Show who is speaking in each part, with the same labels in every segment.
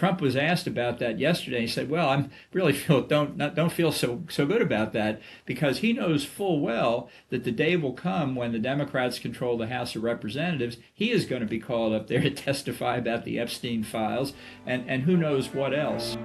Speaker 1: Trump was asked about that yesterday. He said, "Well, I'm really don't feel so good about that because he knows full well that the day will come when the Democrats control the House of Representatives. He is going to be called up there to testify about the Epstein files and who knows what else."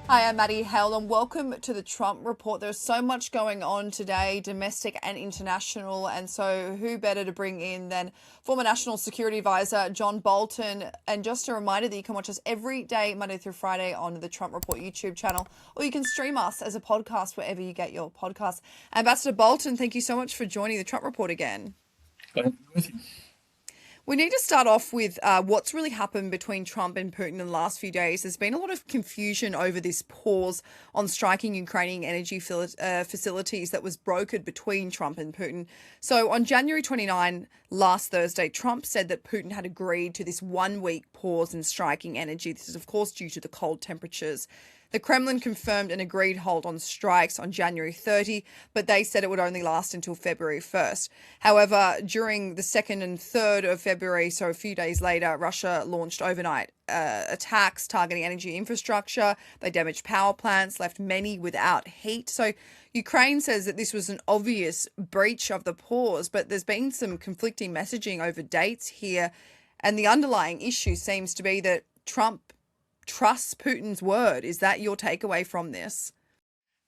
Speaker 2: Hi, I'm Maddie Hale and welcome to the Trump Report. There's so much going on today, domestic and international, and so who better to bring in than former National Security Advisor John Bolton. And just a reminder that you can watch us every day, Monday through Friday, on the Trump Report YouTube channel, or you can stream us as a podcast wherever you get your podcasts. Ambassador Bolton, thank you so much for joining the Trump Report again.
Speaker 1: Glad to be with you.
Speaker 2: We need to start off with what's really happened between Trump and Putin in the last few days. There's been a lot of confusion over this pause on striking Ukrainian energy facilities that was brokered between Trump and Putin. So on January 29, last Thursday, Trump said that Putin had agreed to this 1 week pause in striking energy. This is, of course, due to the cold temperatures. The Kremlin confirmed an agreed halt on strikes on January 30, but they said it would only last until February 1st. However, during the 2nd and 3rd of February, so a few days later, Russia launched overnight attacks targeting energy infrastructure. They damaged power plants, left many without heat. So Ukraine says that this was an obvious breach of the pause, but there's been some conflicting messaging over dates here. And the underlying issue seems to be that Trump trusts Putin's word. Is that your takeaway from this?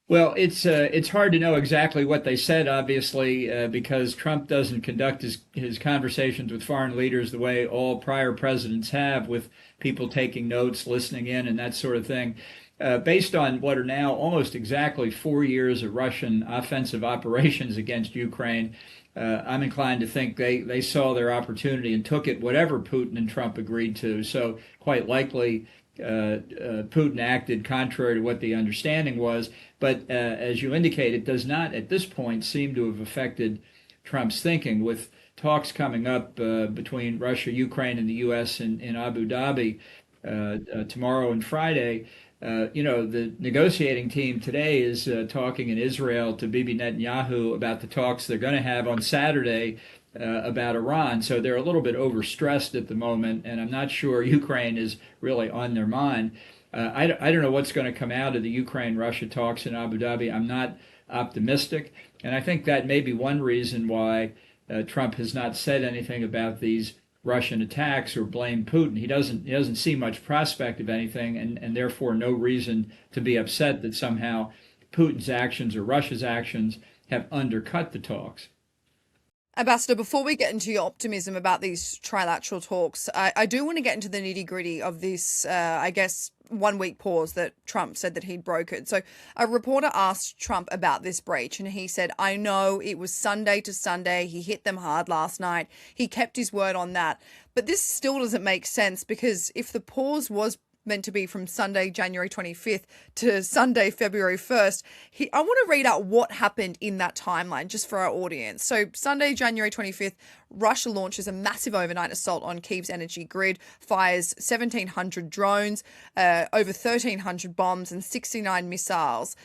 Speaker 1: Well, it's hard to know exactly what they said, obviously, because Trump doesn't conduct his conversations with foreign leaders the way all prior presidents have, with people taking notes, listening in, and that sort of thing. Based on what are now almost exactly 4 years of Russian offensive operations against Ukraine, I'm inclined to think they saw their opportunity and took it, whatever Putin and Trump agreed to. So quite likely Putin acted contrary to what the understanding was. But as you indicate, it does not at this point seem to have affected Trump's thinking, with talks coming up between Russia, Ukraine, and the U.S. in Abu Dhabi tomorrow and Friday. The negotiating team today is talking in Israel to Bibi Netanyahu about the talks they're going to have on Saturday about Iran. So they're a little bit overstressed at the moment, and I'm not sure Ukraine is really on their mind. I don't know what's going to come out of the Ukraine-Russia talks in Abu Dhabi. I'm not optimistic, and I think that may be one reason why Trump has not said anything about these Russian attacks or blame Putin. He doesn't see much prospect of anything, and therefore no reason to be upset that somehow Putin's actions or Russia's actions have undercut the talks.
Speaker 2: Ambassador, before we get into your optimism about these trilateral talks, I do want to get into the nitty gritty of this, 1 week pause that Trump said that he'd brokered. So a reporter asked Trump about this breach, and he said, "I know it was Sunday to Sunday. He hit them hard last night. He kept his word on that." But this still doesn't make sense, because if the pause was meant to be from Sunday, January 25th to Sunday, February 1st. I want to read out what happened in that timeline just for our audience. So Sunday, January 25th, Russia launches a massive overnight assault on Kyiv's energy grid, fires 1,700 drones, over 1,300 bombs and 69 missiles.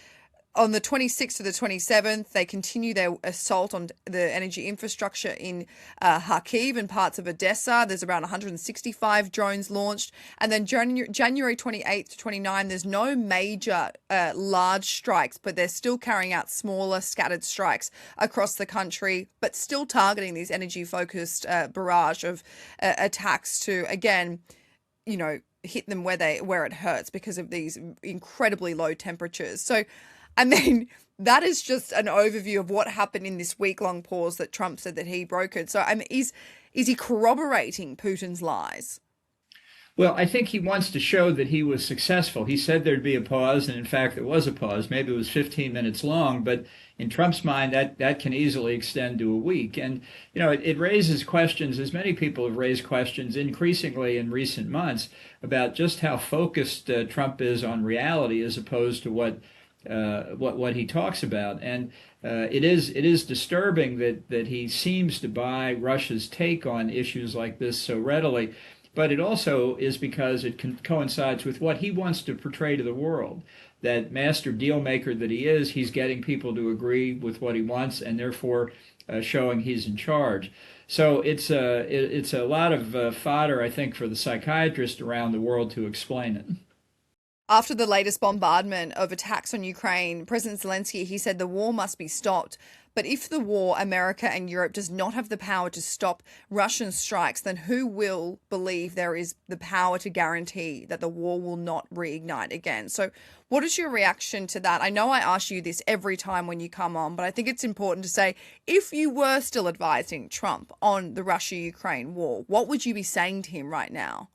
Speaker 2: On the 26th to the 27th, they continue their assault on the energy infrastructure in Kharkiv and parts of Odessa. There's around 165 drones launched. And then January 28th to 29th, there's no major large strikes, but they're still carrying out smaller scattered strikes across the country, but still targeting these energy-focused barrage of attacks to, again, hit them where it hurts because of these incredibly low temperatures. So, I mean, that is just an overview of what happened in this week-long pause that Trump said that he brokered. So, I mean, is he corroborating Putin's lies?
Speaker 1: Well, I think he wants to show that he was successful. He said there'd be a pause, and in fact, there was a pause. Maybe it was 15 minutes long, but in Trump's mind, that can easily extend to a week. And, it raises questions, as many people have raised questions increasingly in recent months, about just how focused Trump is on reality as opposed to what he talks about. And it is disturbing that he seems to buy Russia's take on issues like this so readily. But it also is because it coincides with what he wants to portray to the world. that master deal maker that he is, he's getting people to agree with what he wants, and therefore showing he's in charge. So it's a lot of fodder, I think, for the psychiatrists around the world to explain it.
Speaker 2: After the latest bombardment of attacks on Ukraine, President Zelensky, he said the war must be stopped. But if the war, America and Europe, does not have the power to stop Russian strikes, then who will believe there is the power to guarantee that the war will not reignite again? So what is your reaction to that? I know I ask you this every time when you come on, but I think it's important to say, if you were still advising Trump on the Russia-Ukraine war, what would you be saying to him right now?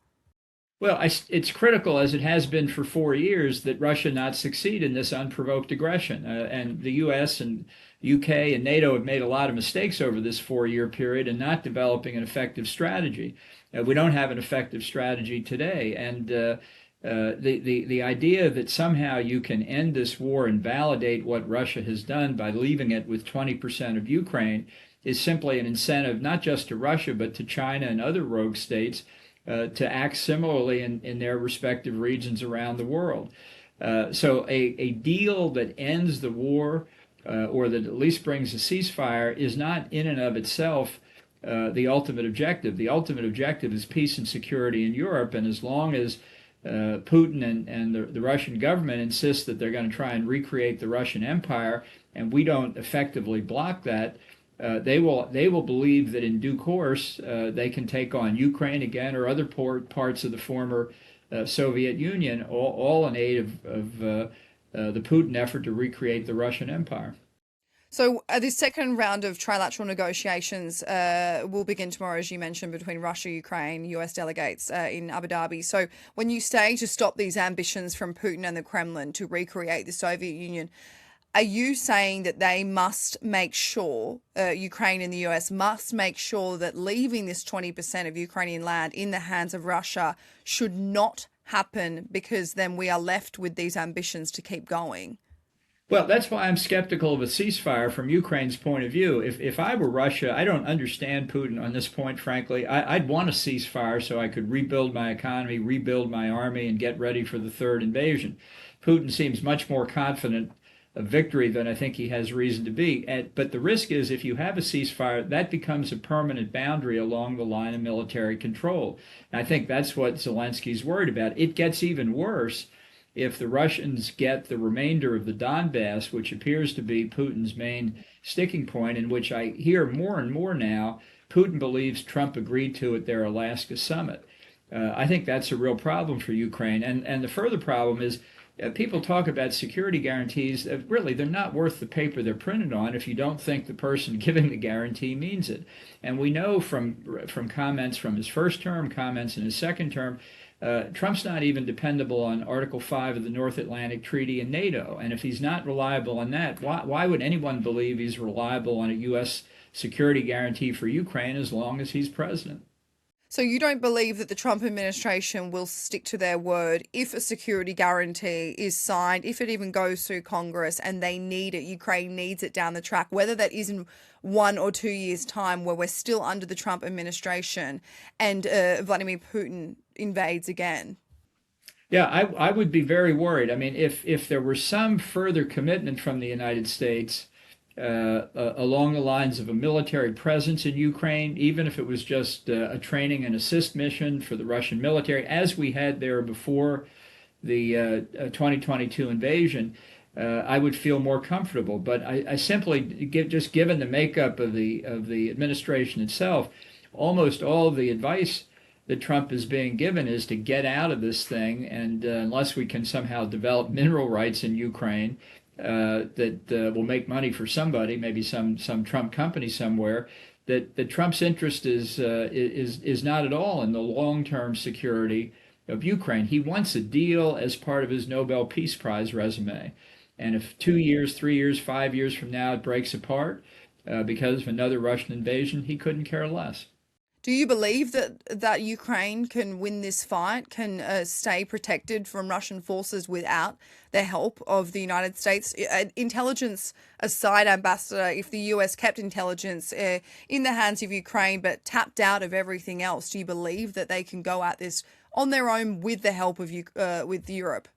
Speaker 1: Well, it's critical, as it has been for 4 years, that Russia not succeed in this unprovoked aggression. And the U.S. and UK and NATO have made a lot of mistakes over this 4 year period in not developing an effective strategy. We don't have an effective strategy today. And the idea that somehow you can end this war and validate what Russia has done by leaving it with 20% of Ukraine is simply an incentive, not just to Russia, but to China and other rogue states to act similarly in their respective regions around the world. So a deal that ends the war or that at least brings a ceasefire is not in and of itself the ultimate objective. The ultimate objective is peace and security in Europe, and as long as Putin and the Russian government insist that they're going to try and recreate the Russian Empire, and we don't effectively block that, they will believe that in due course they can take on Ukraine again or other parts of the former Soviet Union, all in aid of the Putin effort to recreate the Russian Empire.
Speaker 2: So this second round of trilateral negotiations will begin tomorrow, as you mentioned, between Russia, Ukraine, US delegates in Abu Dhabi. So when you say to stop these ambitions from Putin and the Kremlin to recreate the Soviet Union, are you saying that they must make sure, Ukraine and the US must make sure that leaving this 20% of Ukrainian land in the hands of Russia should not happen, because then we are left with these ambitions to keep going?
Speaker 1: Well, that's why I'm skeptical of a ceasefire from Ukraine's point of view. If I were Russia, I don't understand Putin on this point, frankly. I'd want a ceasefire so I could rebuild my economy, rebuild my army, and get ready for the third invasion. Putin seems much more confident of victory than I think he has reason to be. But the risk is, if you have a ceasefire, that becomes a permanent boundary along the line of military control. And I think that's what Zelensky's worried about. It gets even worse if the Russians get the remainder of the Donbass, which appears to be Putin's main sticking point, in which I hear more and more now Putin believes Trump agreed to at their Alaska summit. I think that's a real problem for Ukraine. And the further problem is, people talk about security guarantees. Really, they're not worth the paper they're printed on if you don't think the person giving the guarantee means it. And we know from comments from his first term, comments in his second term, Trump's not even dependable on Article 5 of the North Atlantic Treaty and NATO. And if he's not reliable on that, why would anyone believe he's reliable on a U.S. security guarantee for Ukraine as long as he's president?
Speaker 2: So you don't believe that the Trump administration will stick to their word if a security guarantee is signed, if it even goes through Congress and they need it, Ukraine needs it down the track, whether that is in 1 or 2 years' time where we're still under the Trump administration and Vladimir Putin invades again?
Speaker 1: Yeah, I would be very worried. I mean, if there were some further commitment from the United States along the lines of a military presence in Ukraine, even if it was just a training and assist mission for the Russian military, as we had there before the 2022 invasion, I would feel more comfortable. But I simply, just given the makeup of the administration itself, almost all of the advice that Trump is being given is to get out of this thing, and unless we can somehow develop mineral rights in Ukraine that will make money for somebody, maybe some Trump company somewhere, that Trump's interest is not at all in the long-term security of Ukraine. He wants a deal as part of his Nobel Peace Prize resume. And if 2 years, 3 years, 5 years from now it breaks apart because of another Russian invasion, he couldn't care less.
Speaker 2: Do you believe that Ukraine can win this fight, can stay protected from Russian forces without the help of the United States? Intelligence aside, Ambassador, if the US kept intelligence in the hands of Ukraine but tapped out of everything else, do you believe that they can go at this on their own with the help of with Europe?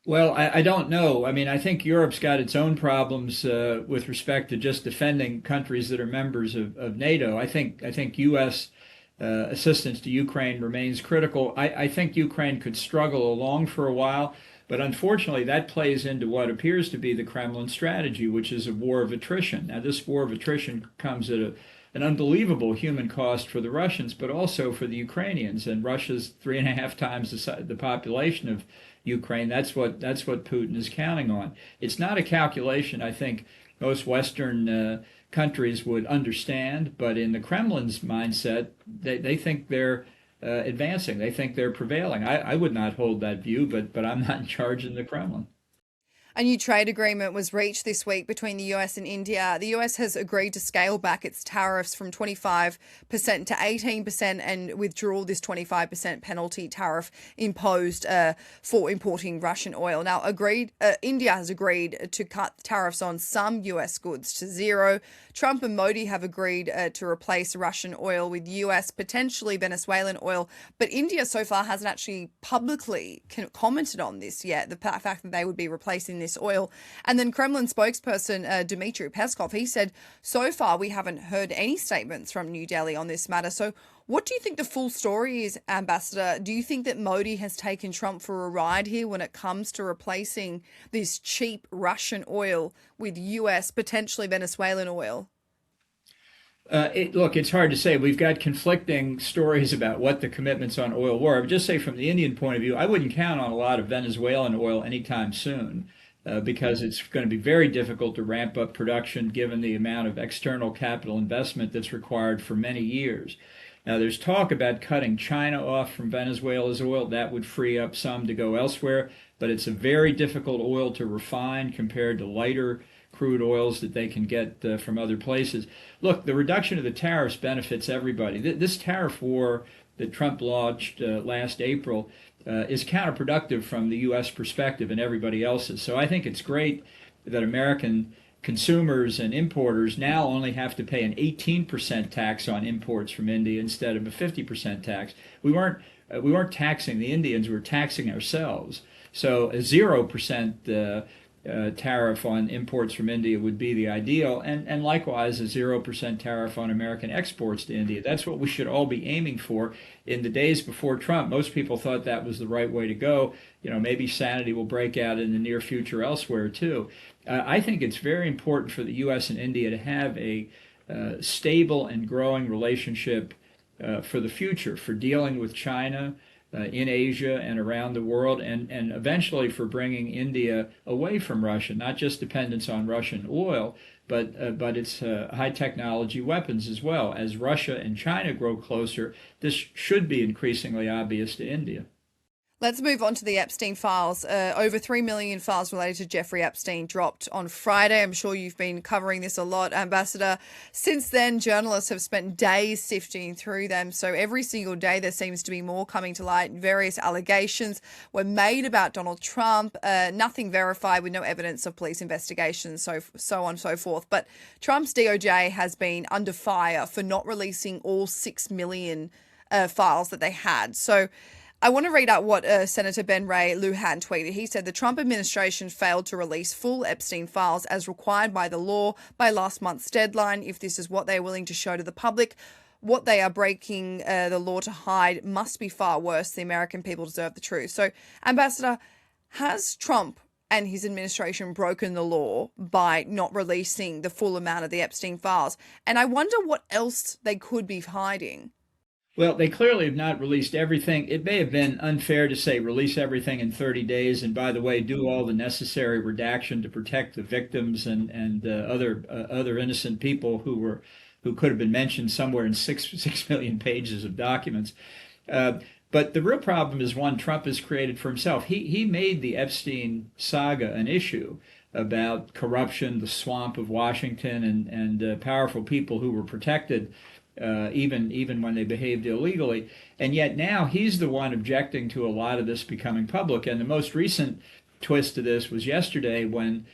Speaker 1: Well, I don't know. I mean, I think Europe's got its own problems with respect to just defending countries that are members of NATO. I think U.S. Assistance to Ukraine remains critical. I think Ukraine could struggle along for a while, but unfortunately, that plays into what appears to be the Kremlin strategy, which is a war of attrition. Now, this war of attrition comes at an unbelievable human cost for the Russians, but also for the Ukrainians. And Russia's 3.5 times the population of Ukraine. That's what Putin is counting on. It's not a calculation I think most Western countries would understand, but in the Kremlin's mindset, they think they're advancing. They think they're prevailing. I would not hold that view, but I'm not in charge in the Kremlin.
Speaker 2: A new trade agreement was reached this week between the US and India. The US has agreed to scale back its tariffs from 25% to 18% and withdraw this 25% penalty tariff imposed for importing Russian oil. Now, India has agreed to cut tariffs on some US goods to zero. Trump and Modi have agreed to replace Russian oil with US, potentially Venezuelan oil, but India so far hasn't actually publicly commented on this yet, the fact that they would be replacing this oil. And then Kremlin spokesperson Dmitry Peskov, he said, so far we haven't heard any statements from New Delhi on this matter. So what do you think the full story is, Ambassador? Do you think that Modi has taken Trump for a ride here when it comes to replacing this cheap Russian oil with US, potentially Venezuelan oil?
Speaker 1: Look, it's hard to say. We've got conflicting stories about what the commitments on oil were. I would just say from the Indian point of view, I wouldn't count on a lot of Venezuelan oil anytime soon because it's going to be very difficult to ramp up production given the amount of external capital investment that's required for many years. Now, there's talk about cutting China off from Venezuela's oil. That would free up some to go elsewhere, but it's a very difficult oil to refine compared to lighter crude oils that they can get from other places. Look, the reduction of the tariffs benefits everybody. This tariff war that Trump launched last April is counterproductive from the U.S. perspective and everybody else's. So I think it's great that American consumers and importers now only have to pay an 18% tax on imports from India instead of a 50% tax. We weren't taxing the Indians; we were taxing ourselves. So a 0% tariff on imports from India would be the ideal, and likewise a 0% tariff on American exports to India. That's what we should all be aiming for. In the days before Trump, most people thought that was the right way to go. Maybe sanity will break out in the near future elsewhere too. I think it's very important for the U.S. and India to have a stable and growing relationship for the future, for dealing with China in Asia and around the world, and eventually for bringing India away from Russia, not just dependence on Russian oil, but its high technology weapons as well. As Russia and China grow closer, this should be increasingly obvious to India.
Speaker 2: Let's move on to the Epstein files. Over 3 million files related to Jeffrey Epstein dropped on Friday. I'm sure you've been covering this a lot, Ambassador. Since then, journalists have spent days sifting through them. So every single day, there seems to be more coming to light. Various allegations were made about Donald Trump, nothing verified with no evidence of police investigations, so on and so forth. But Trump's DOJ has been under fire for not releasing all 6 million files that they had. So I want to read out what Senator Ben Ray Lujan tweeted. He said the Trump administration failed to release full Epstein files as required by the law by last month's deadline. If this is what they are willing to show to the public, what they are breaking the law to hide must be far worse. The American people deserve the truth. So, Ambassador, has Trump and his administration broken the law by not releasing the full amount of the Epstein files? And I wonder what else they could be hiding.
Speaker 1: Well, they clearly have not released everything. It may have been unfair to say release everything in 30 days, and by the way, do all the necessary redaction to protect the victims and other innocent people who could have been mentioned somewhere in 6 million pages of documents. But the real problem is one Trump has created for himself. He made the Epstein saga an issue about corruption, the swamp of Washington, and powerful people who were protected even when they behaved illegally. And yet now he's the one objecting to a lot of this becoming public. And the most recent twist to this was yesterday when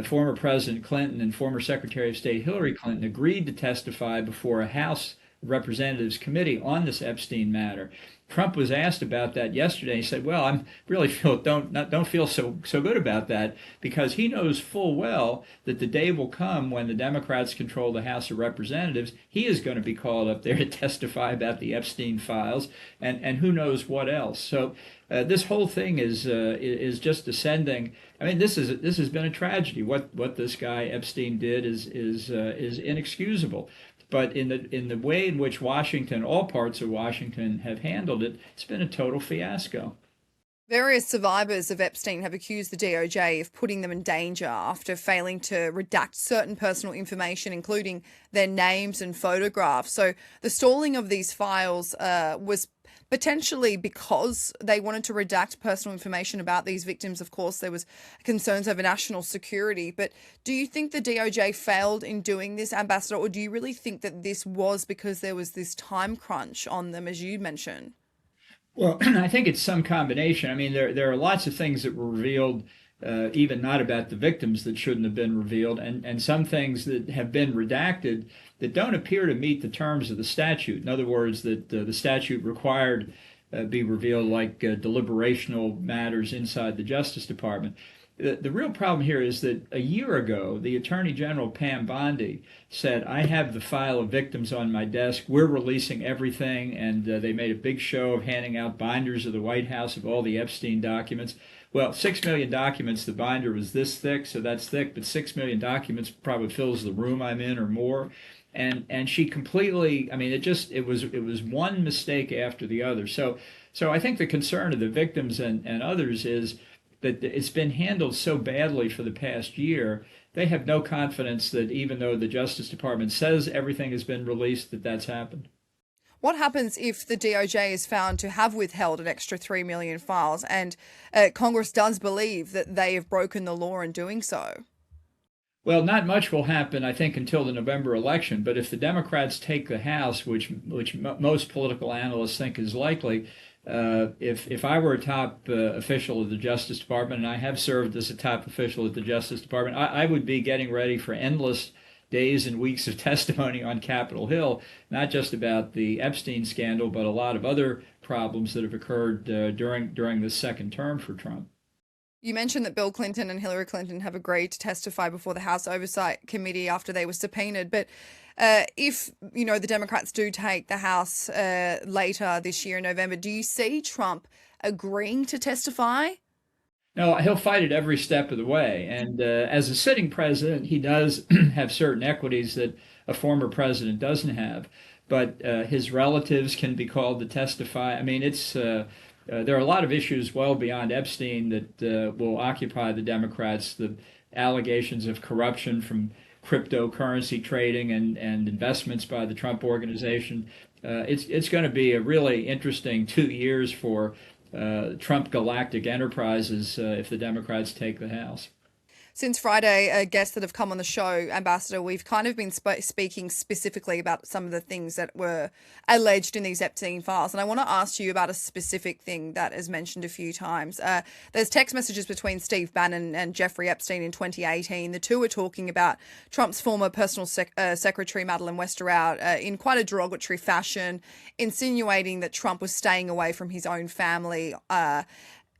Speaker 1: former President Clinton and former Secretary of State Hillary Clinton agreed to testify before a House Representatives Committee on this Epstein matter. Trump was asked about that yesterday. He said, "Well, I'm really don't feel so good about that because he knows full well that the day will come when the Democrats control the House of Representatives. He is going to be called up there to testify about the Epstein files and who knows what else." So this whole thing is just descending. I mean, this has been a tragedy. What this guy Epstein did is inexcusable. But in the way in which Washington, all parts of Washington, have handled it, it's been a total fiasco.
Speaker 2: Various survivors of Epstein have accused the DOJ of putting them in danger after failing to redact certain personal information, including their names and photographs. So the stalling of these files was potentially because they wanted to redact personal information about these victims. Of course, there was concerns over national security. But do you think the DOJ failed in doing this, Ambassador, or do you really think that this was because there was this time crunch on them, as you mentioned?
Speaker 1: Well, I think it's some combination. I mean, there are lots of things that were revealed, even not about the victims, that shouldn't have been revealed, and some things that have been redacted that don't appear to meet the terms of the statute. In other words, that the statute required be revealed, like deliberational matters inside the Justice Department. The real problem here is that a year ago, the Attorney General Pam Bondi said, "I have the file of victims on my desk. We're releasing everything." And they made a big show of handing out binders of the White House of all the Epstein documents. Well, 6 million documents, the binder was this thick, so that's thick, but 6 million documents probably fills the room I'm in or more. And she completely, I mean, it was one mistake after the other. So I think the concern of the victims and others is that it's been handled so badly for the past year. They have no confidence that even though the Justice Department says everything has been released, that that's happened.
Speaker 2: What happens if the DOJ is found to have withheld an extra 3 million files and Congress does believe that they have broken the law in doing so?
Speaker 1: Well, not much will happen, I think, until the November election. But if the Democrats take the House, which most political analysts think is likely, if I were a top official of the Justice Department, and I have served as a top official at the Justice Department, I would be getting ready for endless days and weeks of testimony on Capitol Hill, not just about the Epstein scandal, but a lot of other problems that have occurred during this second term for Trump.
Speaker 2: You mentioned that Bill Clinton and Hillary Clinton have agreed to testify before the House Oversight Committee after they were subpoenaed. But if, the Democrats do take the House later this year in November, do you see Trump agreeing to testify?
Speaker 1: No, he'll fight it every step of the way. And as a sitting president, he does have certain equities that a former president doesn't have. But his relatives can be called to testify. I mean, there are a lot of issues well beyond Epstein that will occupy the Democrats. The allegations of corruption from cryptocurrency trading and investments by the Trump organization. It's going to be a really interesting 2 years for Trump Galactic Enterprises if the Democrats take the House.
Speaker 2: Since Friday, guests that have come on the show, Ambassador, we've kind of been speaking specifically about some of the things that were alleged in these Epstein files. And I want to ask you about a specific thing that is mentioned a few times. There's text messages between Steve Bannon and Jeffrey Epstein in 2018. The two were talking about Trump's former personal secretary, Madeleine Westerhout, in quite a derogatory fashion, insinuating that Trump was staying away from his own family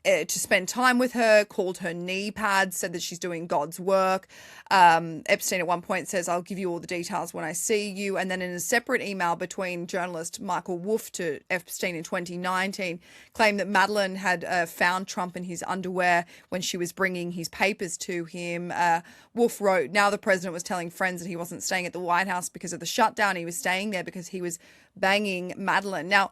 Speaker 2: to spend time with her, called her knee pads, said that she's doing God's work. Epstein at one point says, "I'll give you all the details when I see you." And then in a separate email between journalist Michael Wolff to Epstein in 2019, claimed that Madeleine had found Trump in his underwear when she was bringing his papers to him. Wolff wrote, "Now the president was telling friends that he wasn't staying at the White House because of the shutdown. He was staying there because he was banging Madeleine." Now,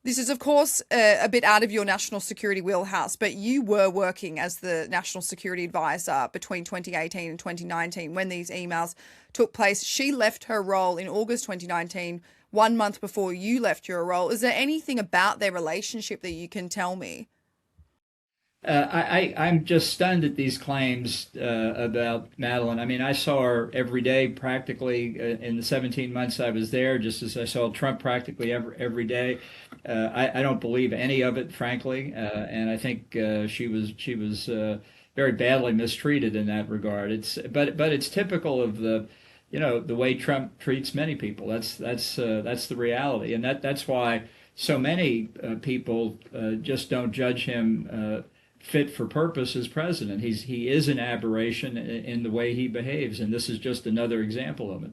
Speaker 2: this is, of course, a bit out of your national security wheelhouse, but you were working as the national security advisor between 2018 and 2019 when these emails took place. She left her role in August 2019, 1 month before you left your role. Is there anything about their relationship that you can tell me?
Speaker 1: I'm just stunned at these claims about Madeleine. I mean, I saw her every day practically in the 17 months I was there, just as I saw Trump practically every day. I don't believe any of it, frankly, and I think she was very badly mistreated in that regard. But it's typical of the way Trump treats many people. That's the reality, and that's why so many people just don't judge him fit for purpose as president. He is an aberration in the way he behaves, and this is just another example of it.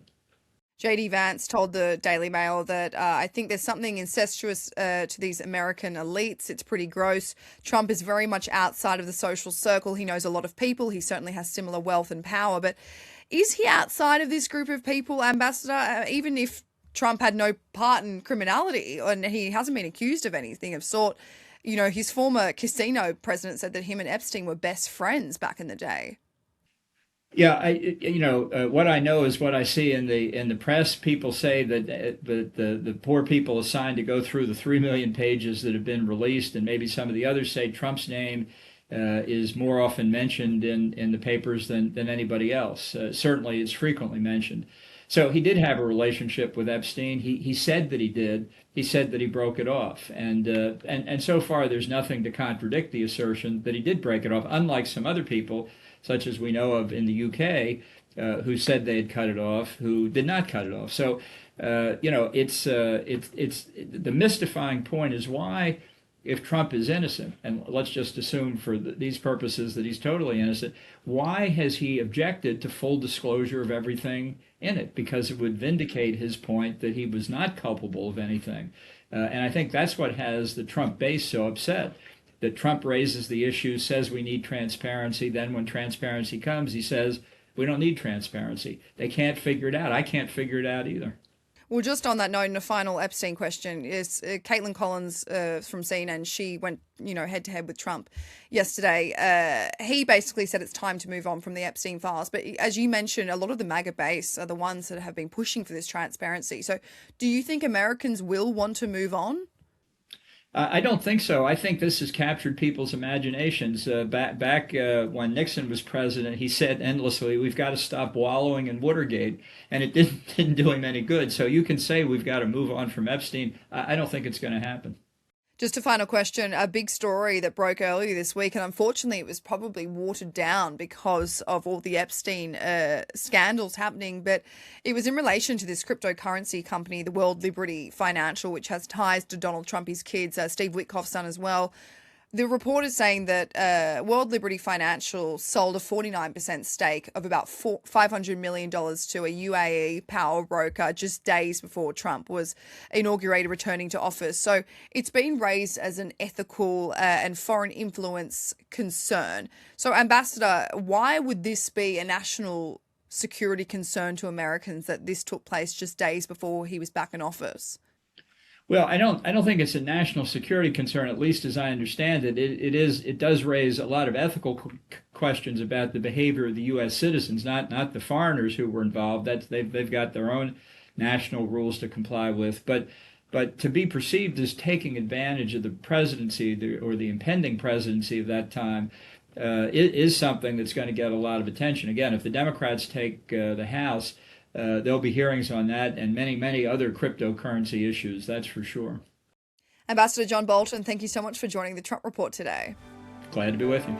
Speaker 2: JD Vance told the Daily Mail that I think there's something incestuous to these American elites. It's pretty gross. Trump is very much outside of the social circle. He knows a lot of people. He certainly has similar wealth and power. But is he outside of this group of people, Ambassador? Even if Trump had no part in criminality and he hasn't been accused of anything of sort, his former casino president said that him and Epstein were best friends back in the day.
Speaker 1: Yeah, what I know is what I see in the press. People say that the poor people assigned to go through the 3 million pages that have been released, and maybe some of the others say Trump's name is more often mentioned in the papers than anybody else. Certainly, it's frequently mentioned. So he did have a relationship with Epstein. He said that he did. He said that he broke it off, and so far there's nothing to contradict the assertion that he did break it off. Unlike some other people, such as we know of in the UK, who said they had cut it off, who did not cut it off. So, it's the mystifying point is why, if Trump is innocent, and let's just assume for these purposes that he's totally innocent, why has he objected to full disclosure of everything in it? Because it would vindicate his point that he was not culpable of anything. And I think that's what has the Trump base so upset. That Trump raises the issue, says we need transparency. Then when transparency comes, he says we don't need transparency. They can't figure it out. I can't figure it out either.
Speaker 2: Well, just on that note, and a final Epstein question is Caitlin Collins from CNN. She went, head to head with Trump yesterday. He basically said it's time to move on from the Epstein files. But as you mentioned, a lot of the MAGA base are the ones that have been pushing for this transparency. So do you think Americans will want to move on?
Speaker 1: I don't think so. I think this has captured people's imaginations. Back when Nixon was president, he said endlessly, "We've got to stop wallowing in Watergate," and it didn't do him any good. So you can say we've got to move on from Epstein. I don't think it's going to happen.
Speaker 2: Just a final question, a big story that broke earlier this week, and unfortunately it was probably watered down because of all the Epstein scandals happening, but it was in relation to this cryptocurrency company, the World Liberty Financial, which has ties to Donald Trump, his kids, Steve Witkoff's son as well. The report is saying that World Liberty Financial sold a 49% stake of about $500 million to a UAE power broker just days before Trump was inaugurated, returning to office. So it's been raised as an ethical and foreign influence concern. So, Ambassador, why would this be a national security concern to Americans that this took place just days before he was back in office?
Speaker 1: Well, I don't think it's a national security concern, at least as I understand it. It does raise a lot of ethical questions about the behavior of the U.S. citizens, not the foreigners who were involved. They've got their own national rules to comply with. But to be perceived as taking advantage of the presidency or the impending presidency of that time is something that's going to get a lot of attention. Again, if the Democrats take the House, there'll be hearings on that and many, many other cryptocurrency issues, that's for sure.
Speaker 2: Ambassador John Bolton, thank you so much for joining the Trump Report today.
Speaker 1: Glad to be with you.